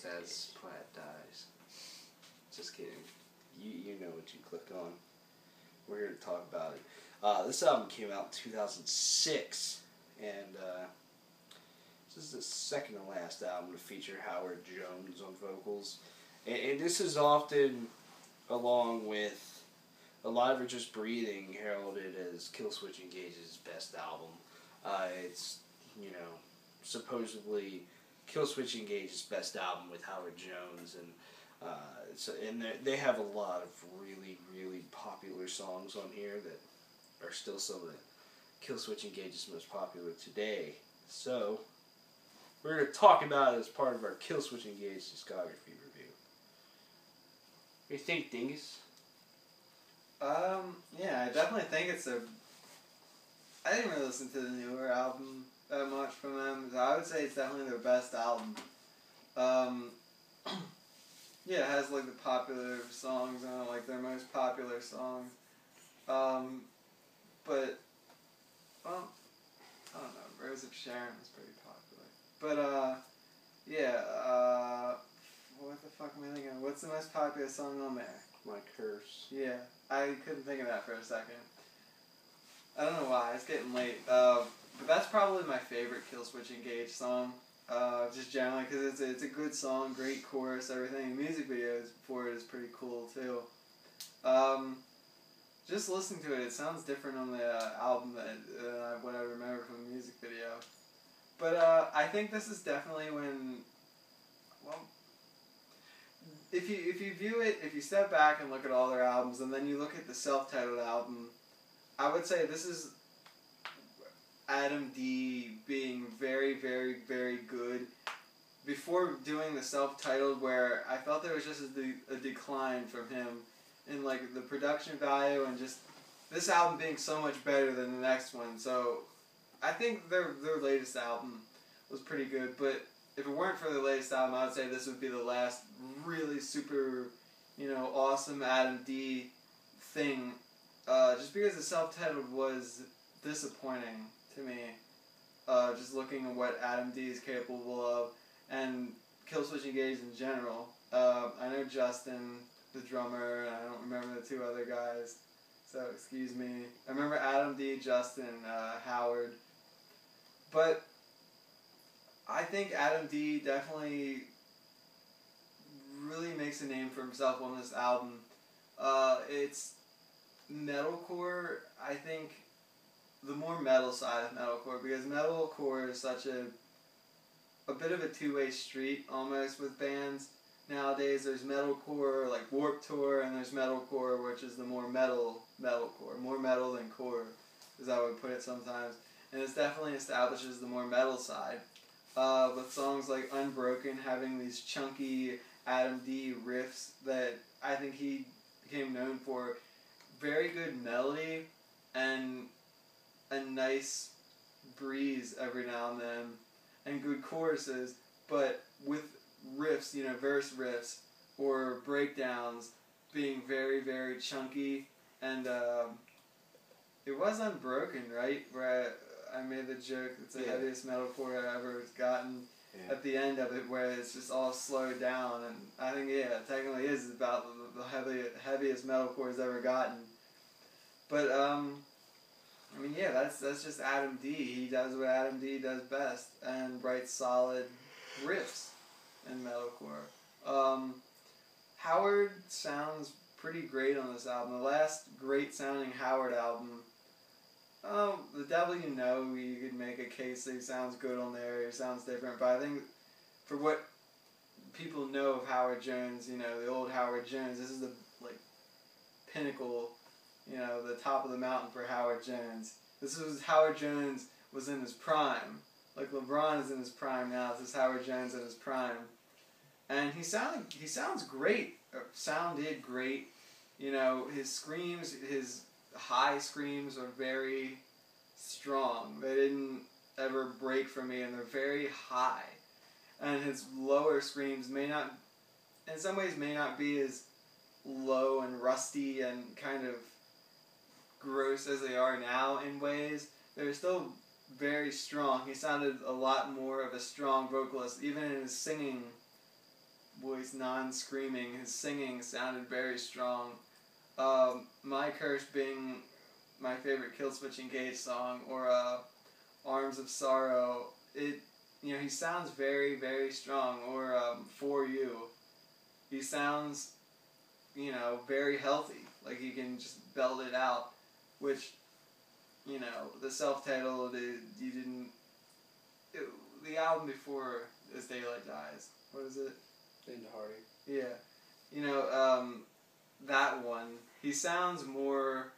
happens as Platt dies. Just kidding. You know what you clicked on. We're here to talk about it. This album came out in 2006, and this is the second to last album to feature Howard Jones on vocals. And this is often, along with A Live or Just Breathing, heralded as Killswitch Engage's best album. It's, supposedly Killswitch Engage's best album with Howard Jones, and they have a lot of really, really popular songs on here that are still some of the Killswitch Engage's most popular today. So, we're going to talk about it as part of our Killswitch Engage discography review. What do you think, Dingus? Yeah, I definitely think it's I didn't really listen to the newer album that much from them, so I would say it's definitely their best album. Yeah, it has like the popular songs on it, like their most popular songs. But, well, I don't know, Rose of Sharon was pretty popular. But, yeah, what the fuck am I thinking of? What's the most popular song on there? My Curse. Yeah, I couldn't think of that for a second. I don't know why, it's getting late. But that's probably my favorite Killswitch Engage song. Just generally, because it's a good song, great chorus, everything. The music videos for it is pretty cool, too. Just listening to it, it sounds different on the album than what I remember from the music video. But I think this is definitely when, well, if you view it, if you step back and look at all their albums, and then you look at the self-titled album, I would say this is Adam D being very, very, very good. Before doing the self-titled, where I felt there was just a decline from him in like the production value and just this album being so much better than the next one. So I think their latest album was pretty good, but if it weren't for the latest album, I would say this would be the last really super, awesome Adam D thing. Just because the self-titled was disappointing to me. Just looking at what Adam D is capable of, and Killswitch Engage in general. I know Justin, the drummer, and I don't remember the two other guys, so excuse me. I remember Adam D, Justin, Howard. But I think Adam D definitely really makes a name for himself on this album. It's metalcore, I think, the more metal side of metalcore, because metalcore is such a bit of a two-way street almost with bands. Nowadays there's metalcore like Warped Tour, and there's metalcore, which is the more metalcore, more metal than core, as I would put it sometimes. And it definitely establishes the more metal side. With songs like Unbroken having these chunky Adam D riffs that I think he became known for. Very good melody and a nice breeze every now and then, and good choruses, but with riffs, verse riffs or breakdowns being very, very chunky. And it was Unbroken, right, where I made the joke it's the heaviest metalcore I've ever gotten at the end of it, where it's just all slowed down. And I think, technically is about the heaviest metalcore he's ever gotten. But that's just Adam D. He does what Adam D does best and writes solid riffs in metalcore. Howard sounds pretty great on this album. The last great sounding Howard album, The Devil You Know, you could make a case that he sounds good on there, he sounds different, but I think for what people know of Howard Jones, the old Howard Jones, this is the pinnacle, the top of the mountain for Howard Jones. This was Howard Jones was in his prime. Like LeBron is in his prime now, this is Howard Jones in his prime. And he sounds great, sounded great. His screams, his high screams are very strong. They didn't ever break for me, and they're very high. And his lower screams in some ways may not be as low and rusty and kind of gross as they are now in ways. They're still very strong. He sounded a lot more of a strong vocalist, even in his singing voice, non-screaming. His singing sounded very strong. My Curse being my favorite Killswitch Engage song, or Arms of Sorrow. He sounds very, very strong. Or For You. He sounds, very healthy. Like he can just belt it out, which, the self-titled, the album before As Daylight Dies. What is it? Into Hardy. Yeah. That one, he sounds more,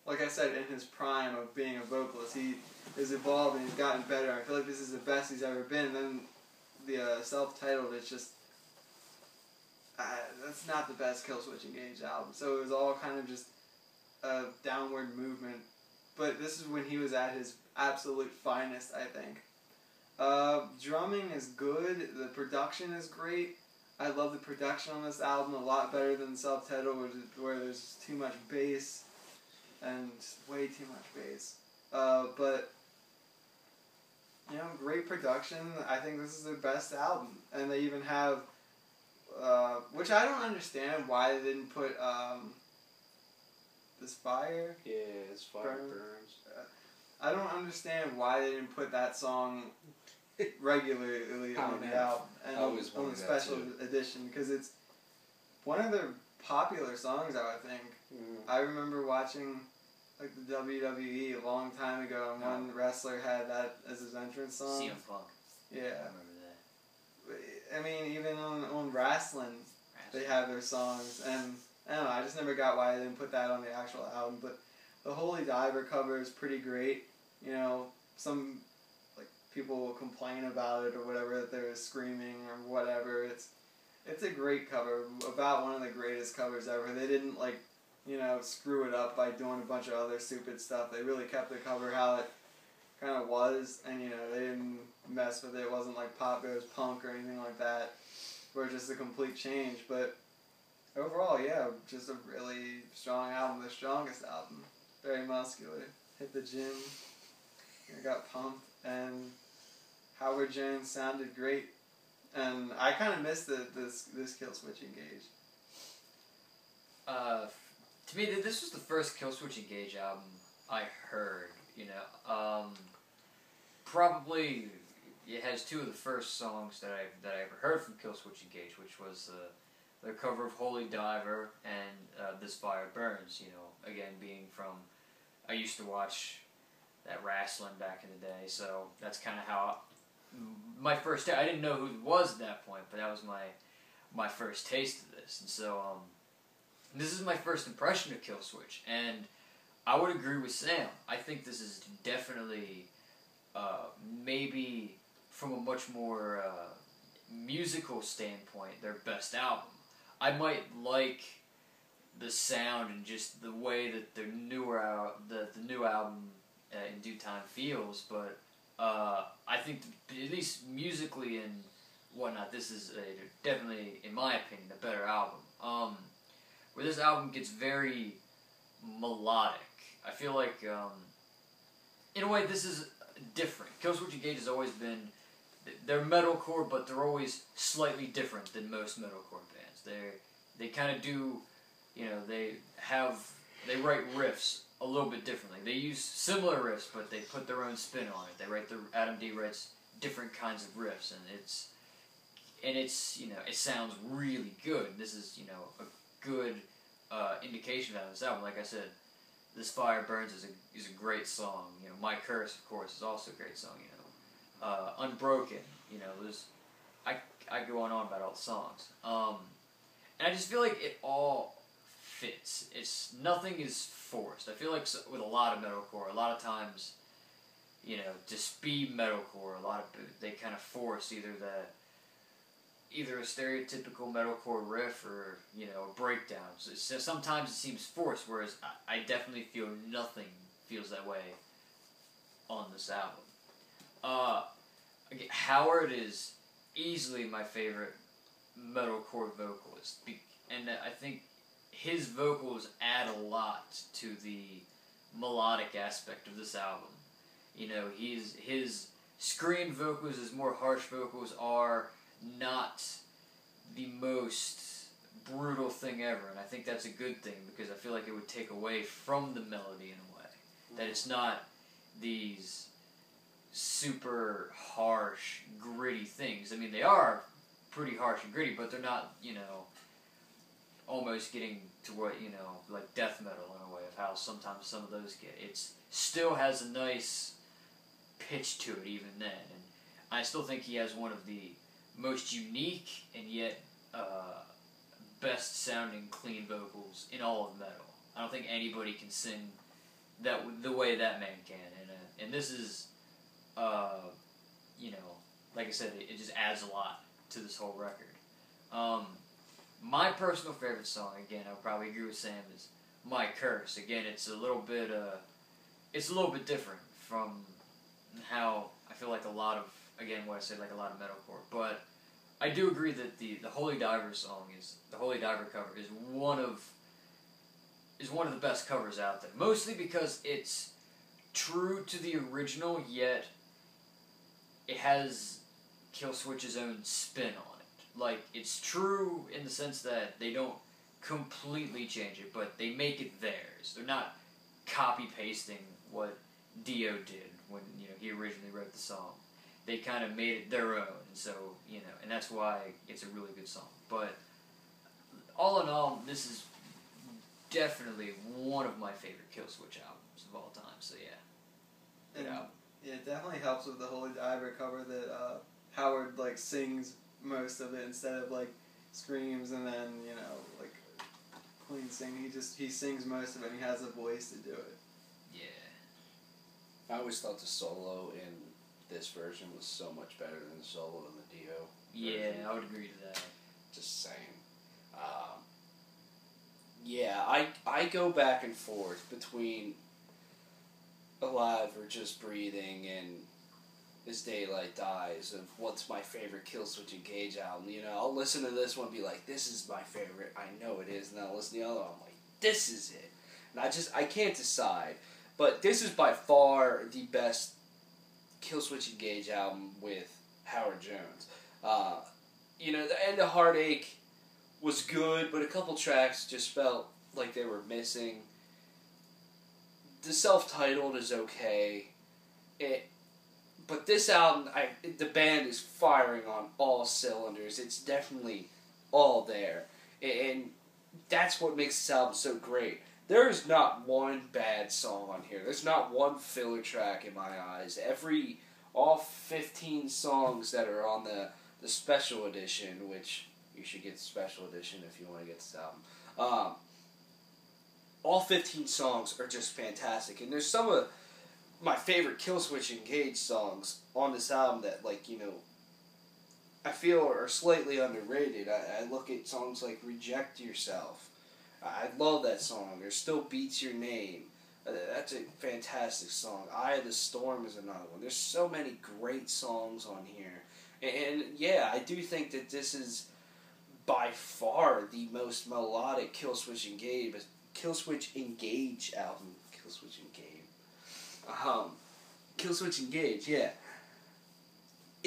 like I said, in his prime of being a vocalist. He has evolved and he's gotten better. I feel like this is the best he's ever been. And then the self-titled, it's just, that's not the best Killswitch Engage album. So it was all kind of just a downward movement. But this is when he was at his absolute finest, I think. Drumming is good. The production is great. I love the production on this album a lot better than self-titled, where there's too much bass and just way too much bass. But great production. I think this is their best album, and they even have, which I don't understand why they didn't put This Fire. Yeah, This Fire Burns. I don't understand why they didn't put that song regularly on the album and on the special edition, because it's one of their popular songs, I would think. I remember watching like the WWE a long time ago, and one wrestler had that as his entrance song. CM Punk. Yeah. I remember that. I mean, even on wrestling, they have their songs, and I don't know, I just never got why they didn't put that on the actual album, but the Holy Diver cover is pretty great. Some people will complain about it or whatever, that they're screaming or whatever. It's a great cover, about one of the greatest covers ever. They didn't screw it up by doing a bunch of other stupid stuff. They really kept the cover how it kind of was, and they didn't mess with it. It wasn't like Pop Goes Punk or anything like that, or just a complete change. But overall, yeah, just a really strong album, the strongest album. Very muscular. Hit the gym. I got pumped, and Howard Jones sounded great, and I kind of missed this Killswitch Engage. To me, this was the first Killswitch Engage album I heard. Probably it has two of the first songs that I ever heard from Killswitch Engage, which was their cover of Holy Diver and This Fire Burns. Again, being from, I used to watch that wrestling back in the day, so that's kind of how my first. I didn't know who it was at that point, but that was my first taste of this, and so this is my first impression of Killswitch, and I would agree with Sam. I think this is definitely maybe from a much more musical standpoint their best album. I might like the sound and just the way that their new album In Due Time feels, but I think at least musically and whatnot, this is definitely, in my opinion, a better album. Where this album gets very melodic. I feel like, in a way, this is different. Killswitch Engage has always been, they're metalcore, but they're always slightly different than most metalcore bands. They kind of do, they write riffs a little bit differently. They use similar riffs, but they put their own spin on it. Adam D writes different kinds of riffs, and it's it sounds really good. This is a good indication of this album. Like I said, This Fire Burns is a great song. My Curse, of course, is also a great song. Unbroken. I go on about all the songs. And I just feel like it all fits. Nothing is forced. I feel like with a lot of metalcore, a lot of times, to speed metalcore, they kind of force either a stereotypical metalcore riff or a breakdown. So sometimes it seems forced, whereas I definitely feel nothing feels that way on this album. Again, Howard is easily my favorite metalcore vocalist, and I think his vocals add a lot to the melodic aspect of this album. His screen vocals, his more harsh vocals, are not the most brutal thing ever, and I think that's a good thing because I feel like it would take away from the melody in a way. That it's not these super harsh, gritty things. I mean, they are pretty harsh and gritty, but they're not, almost getting to what, like death metal in a way of how sometimes some of those get. It still has a nice pitch to it even then, and I still think he has one of the most unique and yet best sounding clean vocals in all of metal. I don't think anybody can sing that the way that man can, and this is, like I said, it just adds a lot to this whole record. My personal favorite song, again, I would probably agree with Sam, is "My Curse." Again, it's a little bit different from how I feel like a lot of, again, what I said, like a lot of metalcore, but I do agree that the Holy Diver cover is one of the best covers out there. Mostly because it's true to the original, yet it has Killswitch's own spin on it. Like, it's true in the sense that they don't completely change it, but they make it theirs. They're not copy-pasting what Dio did when, he originally wrote the song. They kind of made it their own, and so, and that's why it's a really good song. But all in all, this is definitely one of my favorite Killswitch albums of all time, so yeah. And it definitely helps with the Holy Diver cover that Howard, sings most of it instead of, screams and then, clean singing. He sings most of it and he has a voice to do it. Yeah. I always thought the solo in this version was so much better than the solo in the Dio version. Yeah, I would agree to that. Just saying. I go back and forth between Alive or Just Breathing and As Daylight Dies of what's my favorite Killswitch Engage album. I'll listen to this one and be like, this is my favorite, I know it is, and I'll listen to the other one, I'm like, this is it. And I can't decide. But this is by far the best Killswitch Engage album with Howard Jones. The End of Heartache was good, but a couple tracks just felt like they were missing. The self-titled is okay. But this album, the band is firing on all cylinders. It's definitely all there. And that's what makes this album so great. There is not one bad song on here. There's not one filler track in my eyes. All 15 songs that are on the special edition, which you should get the special edition if you want to get this album. All 15 songs are just fantastic. And there's some of my favorite Killswitch Engage songs on this album that, I feel are slightly underrated. I look at songs like Reject Yourself. I love that song. There Still Beats Your Name. That's a fantastic song. Eye of the Storm is another one. There's so many great songs on here. And yeah, I do think that this is by far the most melodic Killswitch Engage album. Killswitch Engage, yeah.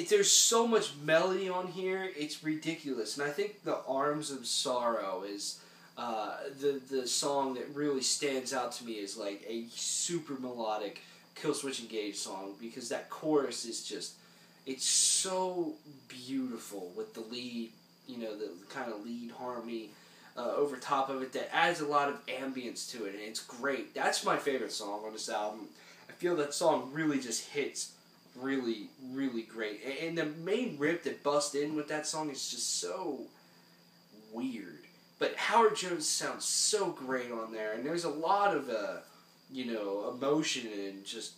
There's so much melody on here, it's ridiculous. And I think The Arms of Sorrow is the song that really stands out to me as a super melodic Killswitch Engage song, because that chorus is just, it's so beautiful with the lead, the kind of lead harmony over top of it that adds a lot of ambience to it, and it's great. That's my favorite song on this album. I feel that song really just hits really, really great. And the main riff that busts in with that song is just so weird. But Howard Jones sounds so great on there, and there's a lot of, emotion and just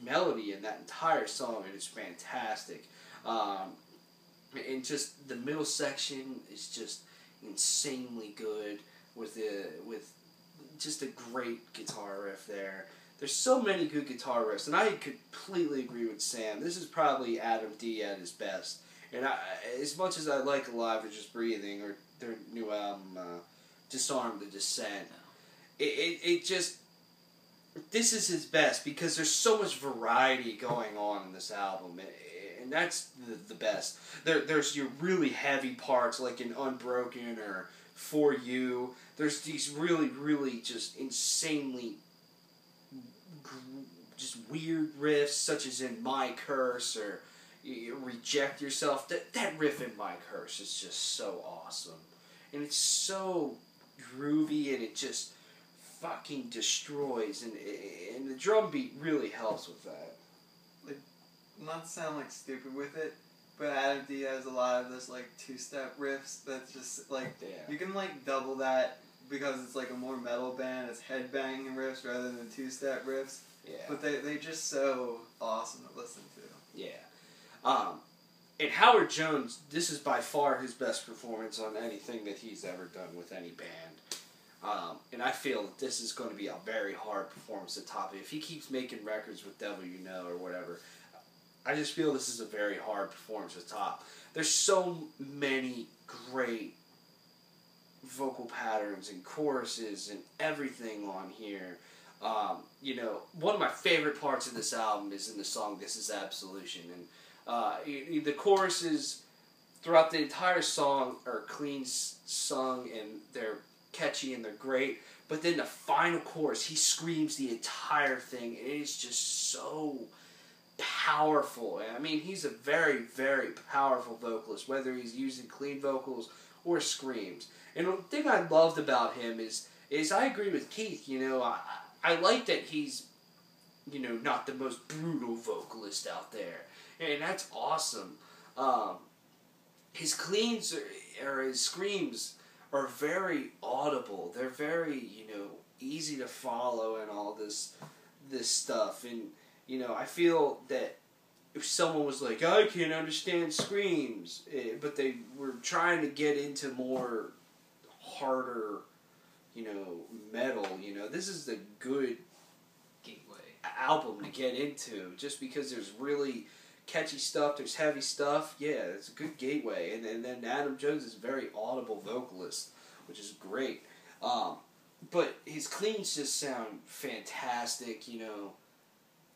melody in that entire song, and it's fantastic. And just the middle section is just insanely good with just a great guitar riff there. There's so many good guitar riffs, and I completely agree with Sam. This is probably Adam D at his best. And as much as I like Alive or Just Breathing, or their new album, Disarm the Descent, it just, this is his best because there's so much variety going on in this album. and that's the best. There's your really heavy parts like in Unbroken or For You. There's these really, really just insanely just weird riffs, such as in My Curse or Reject Yourself. That riff in My Curse is just so awesome. And it's so groovy, and it just fucking destroys. And the drum beat really helps with that. Like, not to sound like stupid with it, but Adam D has a lot of this like two-step riffs that's just like you can like double that because it's like a more metal band. It's headbanging riffs rather than two-step riffs. Yeah. But they're just so awesome to listen to. Yeah. And Howard Jones, this is by far his best performance on anything that he's ever done with any band. And I feel that this is going to be a very hard performance to top it. If he keeps making records with Devil You Know or whatever, I just feel this is a very hard performance to top. There's so many great vocal patterns and choruses and everything on here. You know, one of my favorite parts of this album is in the song This Is Absolution. And the choruses throughout the entire song are clean sung and they're catchy and they're great. But then the final chorus, he screams the entire thing, and it's just so powerful. I mean, he's a very, very powerful vocalist, whether he's using clean vocals or screams. And the thing I loved about him is I agree with Keith. You know, I like that he's, you know, not the most brutal vocalist out there, and that's awesome. His cleans or his screams are very audible. They're very, you know, easy to follow and all this stuff. And, you know, I feel that if someone was like, I can't understand screams, but they were trying to get into more harder, you know, metal, you know, this is the good gateway album to get into, just because there's really catchy stuff, there's heavy stuff. Yeah, it's a good gateway. And then Adam Jones is a very audible vocalist, which is great. But his cleans just sound fantastic, you know.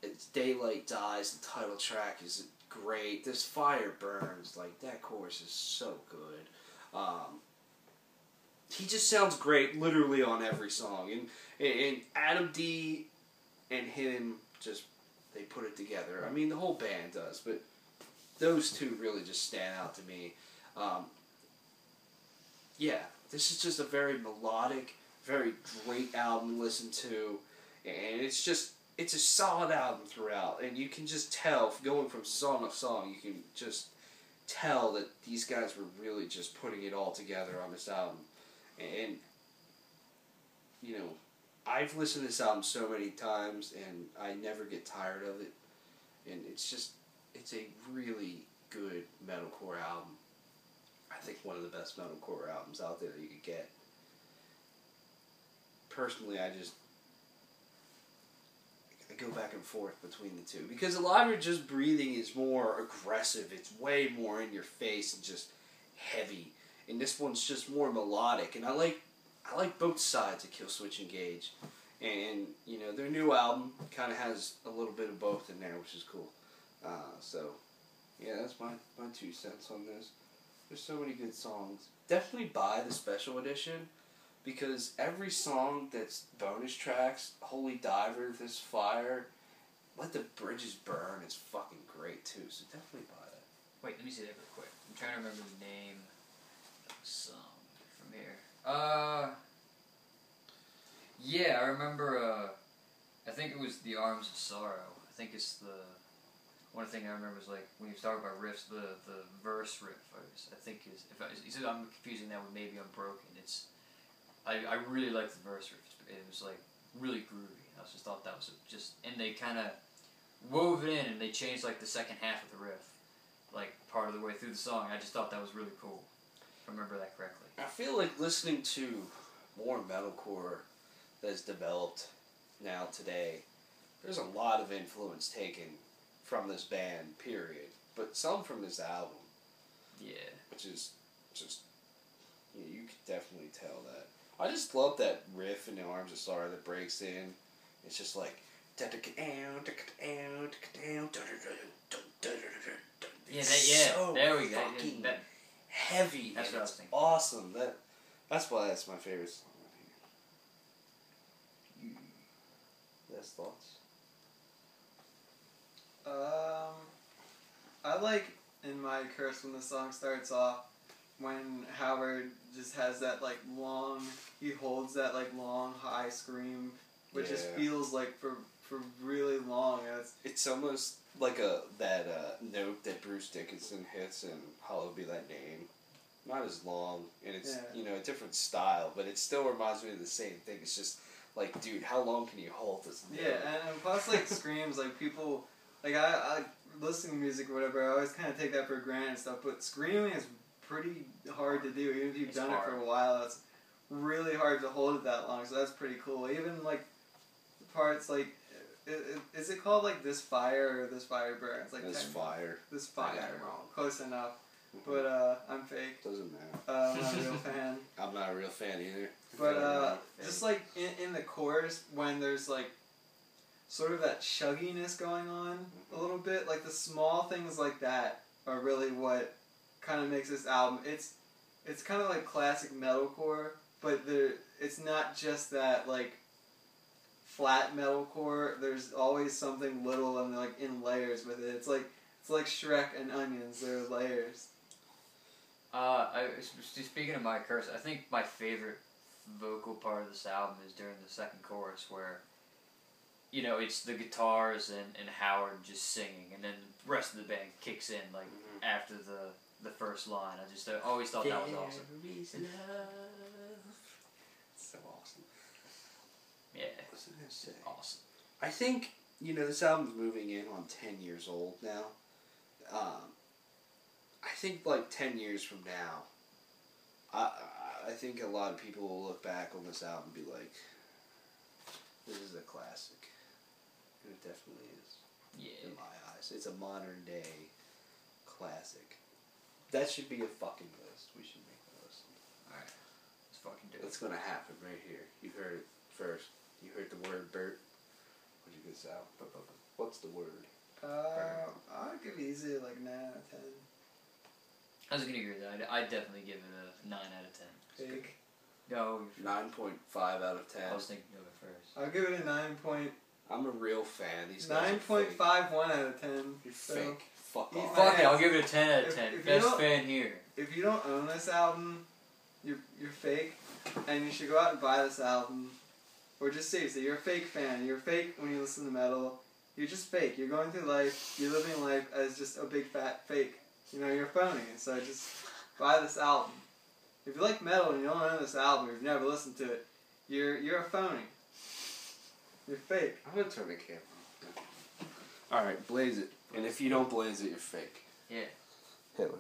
It's Daylight Dies, the title track is great. This Fire Burns, like, that chorus is so good. He just sounds great literally on every song. And Adam D and him just, they put it together. I mean, the whole band does, but those two really just stand out to me. Yeah, this is just a very melodic, very great album to listen to. And it's a solid album throughout. And you can just tell, going from song to song, you can just tell that these guys were really just putting it all together on this album. And, you know, I've listened to this album so many times, and I never get tired of it. And it's a really good metalcore album. I think one of the best metalcore albums out there that you could get. Personally, I go back and forth between the two. Because a lot of your Just Breathing is more aggressive. It's way more in your face and just heavy. And this one's just more melodic. And I like both sides of Killswitch Engage. And, you know, their new album kind of has a little bit of both in there, which is cool. So, yeah, that's my 2 cents on this. There's so many good songs. Definitely buy the special edition, because every song that's bonus tracks, Holy Diver, This Fire, Let the Bridges Burn is fucking great too, so definitely buy that. Wait, let me see that real quick. I'm trying to remember the name of the song from here. Yeah, I remember, I think it was The Arms of Sorrow. I think it's one thing I remember is like, when you talk about riffs, the verse riff, I think is, you said I'm confusing that with maybe Unbroken. I really like the verse riff. It was like really groovy. I just thought that was and they kind of wove it in, and they changed like the second half of the riff, like part of the way through the song. I just thought that was really cool, if I remember that correctly. I feel like listening to more metalcore that's developed now today, there's a lot of influence taken from this band, period. But some from this album. Yeah. Which is just, you could definitely tell that. I just love that riff in The Arms of Sorrow that breaks in. It's just like, So there we go. fucking That, heavy. That's and what I was it's thinking. awesome. That's why that's my favorite song. Last thoughts? I like in My Curse when the song starts off, when Howard just has that like long, he holds that like long high scream, which just feels like for really long. It's almost like that note that Bruce Dickinson hits in "Hallowed Be Thy Name." Not as long, and it's a different style, but it still reminds me of the same thing. It's just like, dude, how long can you hold this note? Yeah, and plus like screams, like people, like I listen to music or whatever, I always kind of take that for granted and stuff, but screaming is pretty hard to do, even if you've done it for a while. It's really hard to hold it that long, so that's pretty cool. Even like the parts like, is it called like This Fire or This Fire Burns? Like This Fire. This Fire. I got it wrong. Close enough. But I'm fake. Doesn't matter. I'm not a real fan. I'm not a real fan either. But just like in the chorus, when there's like sort of that chugginess going on a little bit, like the small things like that are really what kind of makes this album. It's kind of like classic metalcore, but it's not just that like flat metalcore. There's always something little and like in layers with it. It's like Shrek and onions. There are layers. Speaking of My Curse, I think my favorite vocal part of this album is during the second chorus where, it's the guitars and Howard just singing, and then the rest of the band kicks in, like, after the first line. I just always thought that was awesome. So awesome. Yeah. What was I going to say? Awesome. I think, this album's moving in on 10 years old now. I think, like, 10 years from now, I think a lot of people will look back on this album and be like, this is a classic. And it definitely is. Yeah. In my eyes. It's a modern day classic. That should be a fucking list. We should make a list. Alright. Let's fucking do it. It's gonna happen right here. You heard it first. You heard the word Bert. What'd you get this out? What's the word? I'd give it easily like 9 out of 10. I was gonna agree with that. I'd definitely give it a 9 out of 10. Fake. No. 9.5 out of 10. I was thinking of it first. I'll give it a 9 point. I'm a real fan. These guys 9.51 out of 10. You're so fake. Fuck off. Fuck it, I'll give it a 10 out of 10. If Best fan here. If you don't own this album, you're fake, and you should go out and buy this album. Or just seriously, you're a fake fan. You're fake when you listen to metal. You're just fake. You're going through life. You're living life as just a big fat fake. You're phony. So just buy this album. If you like metal and you don't own this album, or you've never listened to it, you're a phony. You're fake. I'm gonna turn the camera off. Alright, blaze it. And if you don't blaze it, you're fake. Yeah. Hitler.